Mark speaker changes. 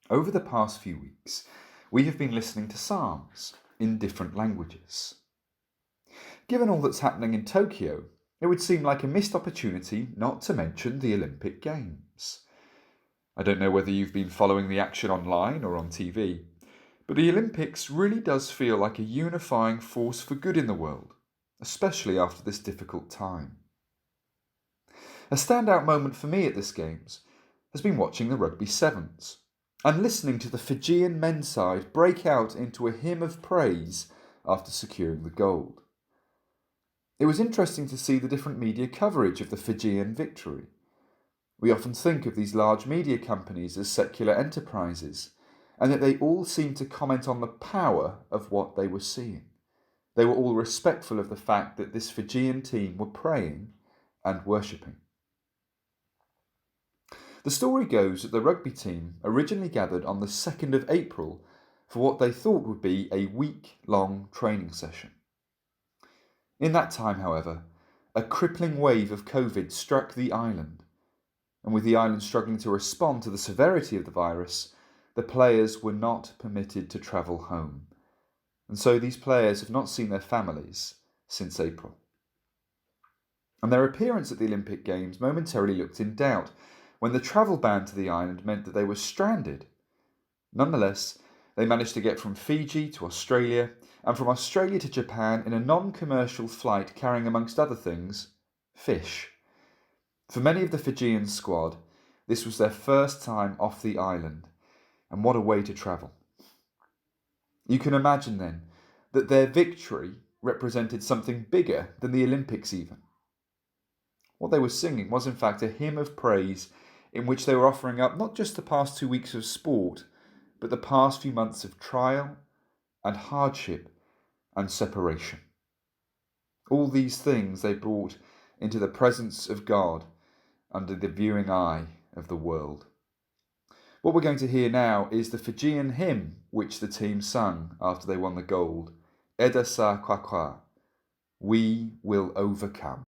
Speaker 1: Over the past few weeks, we have been listening to psalms in different languages. Given all that's happening in Tokyo, it would seem like a missed opportunity not to mention the Olympic Games. I don't know whether you've been following the action online or on TV, but the Olympics really does feel like a unifying force for good in the world, especially after this difficult time. A standout moment for me at this Games has been watching the Rugby Sevens and listening to the Fijian men's side break out into a hymn of praise after securing the gold. It was interesting to see the different media coverage of the Fijian victory. We often think of these large media companies as secular enterprises, and that they all seemed to comment on the power of what they were seeing. They were all respectful of the fact that this Fijian team were praying and worshipping. The story goes that the rugby team originally gathered on the 2nd of April for what they thought would be a week-long training session. In that time, however, a crippling wave of COVID struck the island, and with the island struggling to respond to the severity of the virus, the players were not permitted to travel home, and so these players have not seen their families since April. And their appearance at the Olympic Games momentarily looked in doubt when the travel ban to the island meant that they were stranded. Nonetheless, they managed to get from Fiji to Australia and from Australia to Japan in a non-commercial flight carrying, amongst other things, fish. For many of the Fijian squad, this was their first time off the island, and what a way to travel. You can imagine then that their victory represented something bigger than the Olympics even. What they were singing was in fact a hymn of praise in which they were offering up not just the past 2 weeks of sport, but the past few months of trial and hardship and separation. All these things they brought into the presence of God under the viewing eye of the world. What we're going to hear now is the Fijian hymn which the team sung after they won the gold, Edasa Kwakwa, We Will Overcome.